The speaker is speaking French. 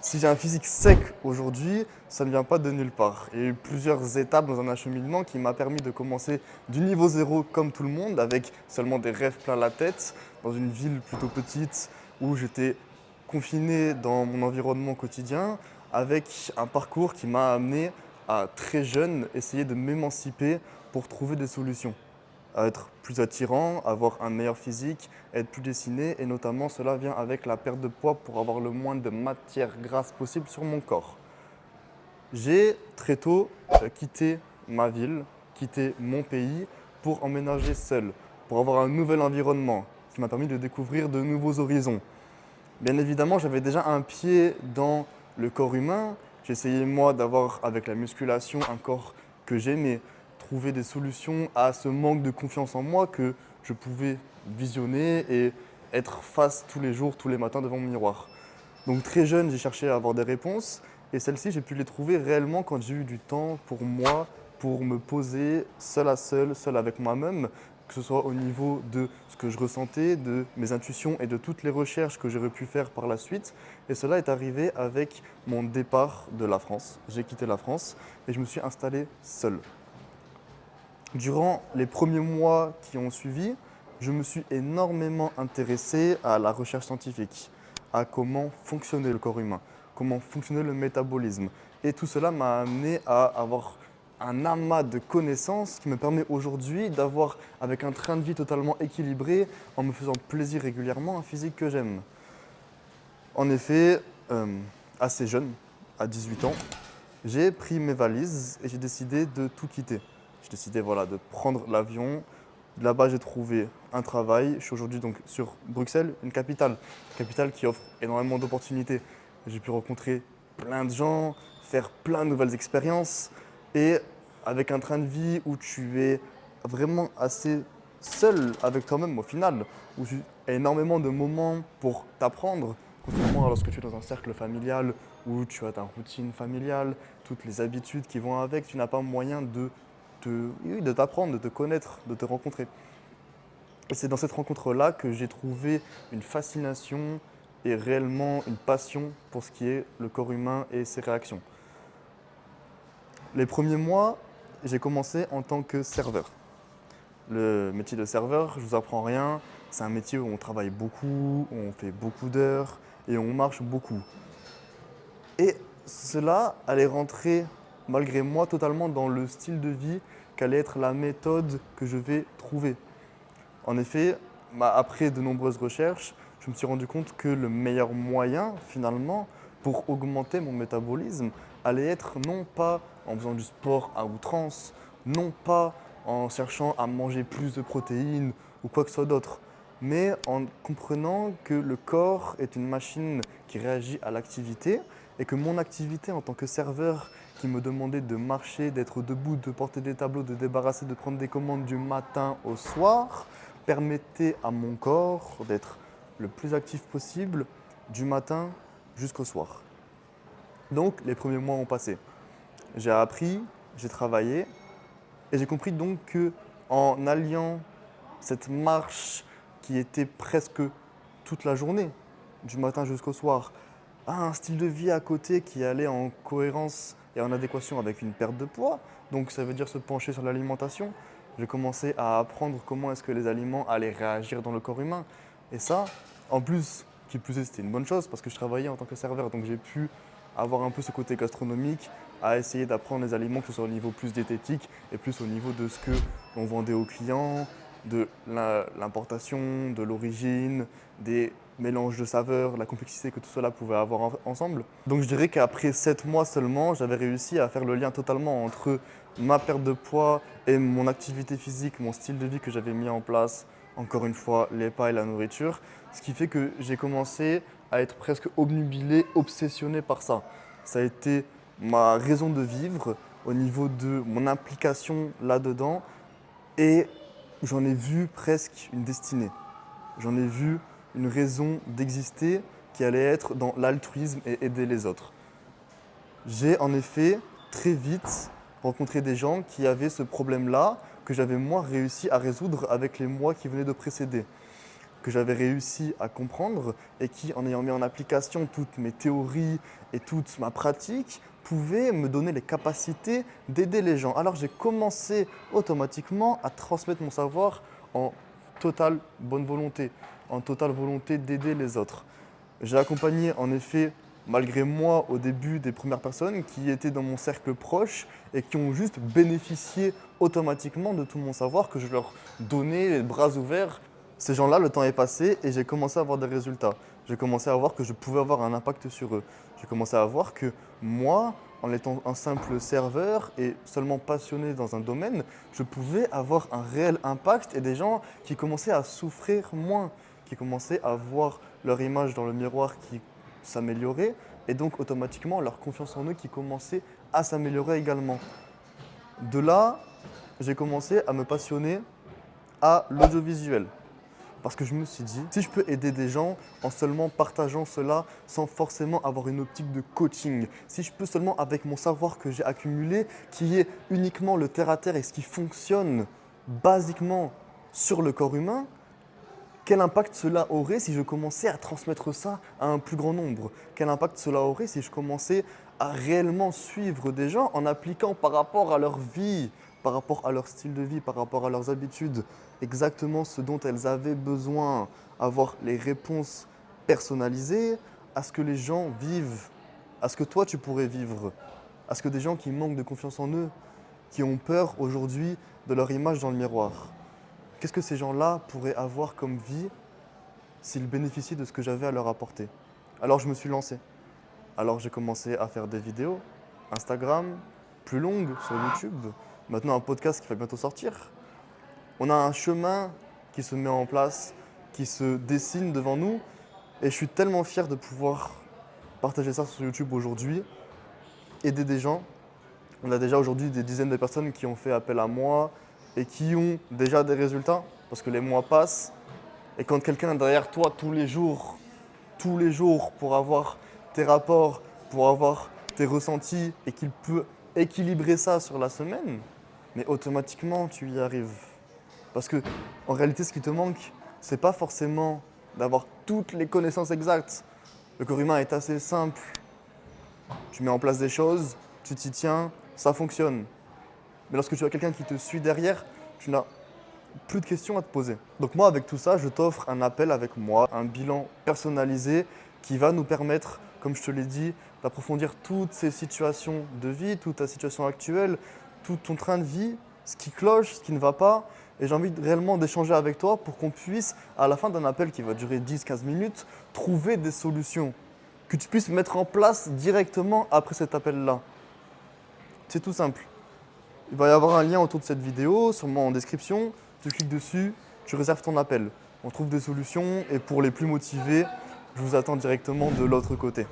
Si j'ai un physique sec aujourd'hui, ça ne vient pas de nulle part. Il y a eu plusieurs étapes dans un acheminement qui m'a permis de commencer du niveau zéro comme tout le monde, avec seulement des rêves plein la tête, dans une ville plutôt petite où j'étais confiné dans mon environnement quotidien, avec un parcours qui m'a amené à très jeune essayer de m'émanciper pour trouver des solutions à être plus attirant, avoir un meilleur physique, être plus dessiné et notamment cela vient avec la perte de poids pour avoir le moins de matière grasse possible sur mon corps. J'ai très tôt quitté ma ville, quitté mon pays pour emménager seul, pour avoir un nouvel environnement qui m'a permis de découvrir de nouveaux horizons. Bien évidemment, j'avais déjà un pied dans le corps humain. J'essayais moi d'avoir avec la musculation un corps que j'aimais, trouver des solutions à ce manque de confiance en moi que je pouvais visionner et être face tous les jours, tous les matins devant mon miroir. Donc très jeune, j'ai cherché à avoir des réponses et celles-ci, j'ai pu les trouver réellement quand j'ai eu du temps pour moi, pour me poser seul à seul, seul avec moi-même, que ce soit au niveau de ce que je ressentais, de mes intuitions et de toutes les recherches que j'aurais pu faire par la suite. Et cela est arrivé avec mon départ de la France. J'ai quitté la France et je me suis installé seul. Durant les premiers mois qui ont suivi, je me suis énormément intéressé à la recherche scientifique, à comment fonctionnait le corps humain, comment fonctionnait le métabolisme. Et tout cela m'a amené à avoir un amas de connaissances qui me permet aujourd'hui d'avoir, avec un train de vie totalement équilibré, en me faisant plaisir régulièrement, un physique que j'aime. En effet, assez jeune, à 18 ans, j'ai pris mes valises et j'ai décidé de tout quitter. J'ai décidé voilà, de prendre l'avion. Là-bas, j'ai trouvé un travail. Je suis aujourd'hui donc sur Bruxelles, une capitale qui offre énormément d'opportunités. J'ai pu rencontrer plein de gens, faire plein de nouvelles expériences et avec un train de vie où tu es vraiment assez seul avec toi-même au final, où tu as énormément de moments pour t'apprendre, contrairement à lorsque tu es dans un cercle familial où tu as ta routine familiale, toutes les habitudes qui vont avec, tu n'as pas moyen oui, de t'apprendre, de te connaître, de te rencontrer. Et c'est dans cette rencontre-là que j'ai trouvé une fascination et réellement une passion pour ce qui est le corps humain et ses réactions. Les premiers mois, j'ai commencé en tant que serveur. Le métier de serveur, je vous apprends rien, c'est un métier où on travaille beaucoup, où on fait beaucoup d'heures et on marche beaucoup. Et cela allait rentrer, malgré moi, totalement dans le style de vie qu'allait être la méthode que je vais trouver. En effet, après de nombreuses recherches, je me suis rendu compte que le meilleur moyen, finalement, pour augmenter mon métabolisme, allait être non pas en faisant du sport à outrance, non pas en cherchant à manger plus de protéines ou quoi que ce soit d'autre, mais en comprenant que le corps est une machine qui réagit à l'activité et que mon activité en tant que serveur qui me demandait de marcher, d'être debout, de porter des tableaux, de débarrasser, de prendre des commandes du matin au soir, permettait à mon corps d'être le plus actif possible du matin jusqu'au soir. Donc les premiers mois ont passé. J'ai appris, j'ai travaillé et j'ai compris donc que en alliant cette marche qui était presque toute la journée, du matin jusqu'au soir, à un style de vie à côté qui allait en cohérence et en adéquation avec une perte de poids. Donc ça veut dire se pencher sur l'alimentation. J'ai commencé à apprendre comment est-ce que les aliments allaient réagir dans le corps humain. Et ça, en plus, qui plus est, c'était une bonne chose parce que je travaillais en tant que serveur. Donc j'ai pu avoir un peu ce côté gastronomique, à essayer d'apprendre les aliments, que ce soit au niveau plus diététique et plus au niveau de ce que l'on vendait aux clients, de l'importation, de l'origine, des mélanges de saveurs, la complexité que tout cela pouvait avoir ensemble. Donc je dirais qu'après 7 mois seulement, j'avais réussi à faire le lien totalement entre ma perte de poids et mon activité physique, mon style de vie que j'avais mis en place, encore une fois, les pas et la nourriture, ce qui fait que j'ai commencé à être presque obnubilé, obsessionné par ça. Ça a été ma raison de vivre au niveau de mon implication là-dedans et j'en ai vu presque une destinée. J'en ai vu une raison d'exister qui allait être dans l'altruisme et aider les autres. J'ai en effet très vite rencontré des gens qui avaient ce problème-là que j'avais moi réussi à résoudre avec les mois qui venaient de précéder. que j'avais réussi à comprendre et qui, en ayant mis en application toutes mes théories et toute ma pratique, pouvait me donner les capacités d'aider les gens. Alors j'ai commencé automatiquement à transmettre mon savoir en totale bonne volonté, en totale volonté d'aider les autres. J'ai accompagné en effet, malgré moi, au début, des premières personnes qui étaient dans mon cercle proche et qui ont juste bénéficié automatiquement de tout mon savoir que je leur donnais les bras ouverts. Ces gens-là, le temps est passé et j'ai commencé à avoir des résultats. J'ai commencé à voir que je pouvais avoir un impact sur eux. J'ai commencé à voir que moi, en étant un simple serveur et seulement passionné dans un domaine, je pouvais avoir un réel impact et des gens qui commençaient à souffrir moins, qui commençaient à voir leur image dans le miroir qui s'améliorait et donc automatiquement leur confiance en eux qui commençait à s'améliorer également. De là, j'ai commencé à me passionner à l'audiovisuel. Parce que je me suis dit, si je peux aider des gens en seulement partageant cela sans forcément avoir une optique de coaching, si je peux seulement avec mon savoir que j'ai accumulé, qui est uniquement le terre-à-terre et ce qui fonctionne basiquement sur le corps humain, quel impact cela aurait si je commençais à transmettre ça à un plus grand nombre? Quel impact cela aurait si je commençais à réellement suivre des gens en appliquant par rapport à leur vie, par rapport à leur style de vie, par rapport à leurs habitudes, exactement ce dont elles avaient besoin, avoir les réponses personnalisées à ce que les gens vivent, à ce que toi tu pourrais vivre, à ce que des gens qui manquent de confiance en eux, qui ont peur aujourd'hui de leur image dans le miroir. Qu'est-ce que ces gens-là pourraient avoir comme vie s'ils bénéficiaient de ce que j'avais à leur apporter? Alors je me suis lancé. Alors j'ai commencé à faire des vidéos, Instagram, plus longues sur YouTube, maintenant un podcast qui va bientôt sortir. On a un chemin qui se met en place, qui se dessine devant nous et je suis tellement fier de pouvoir partager ça sur YouTube aujourd'hui, aider des gens. On a déjà aujourd'hui des dizaines de personnes qui ont fait appel à moi et qui ont déjà des résultats parce que les mois passent. Et quand quelqu'un est derrière toi tous les jours pour avoir tes rapports, pour avoir tes ressentis et qu'il peut équilibrer ça sur la semaine, mais automatiquement tu y arrives. Parce que en réalité, ce qui te manque, c'est pas forcément d'avoir toutes les connaissances exactes. Le corps humain est assez simple. Tu mets en place des choses, tu t'y tiens, ça fonctionne. Mais lorsque tu as quelqu'un qui te suit derrière, tu n'as plus de questions à te poser. Donc moi, avec tout ça, je t'offre un appel avec moi, un bilan personnalisé qui va nous permettre, comme je te l'ai dit, d'approfondir toutes ces situations de vie, toute ta situation actuelle, tout ton train de vie, ce qui cloche, ce qui ne va pas. Et j'ai envie réellement d'échanger avec toi pour qu'on puisse, à la fin d'un appel qui va durer 10-15 minutes, trouver des solutions que tu puisses mettre en place directement après cet appel-là. C'est tout simple. Il va y avoir un lien autour de cette vidéo, sûrement en description. Tu cliques dessus, tu réserves ton appel. On trouve des solutions et pour les plus motivés, je vous attends directement de l'autre côté.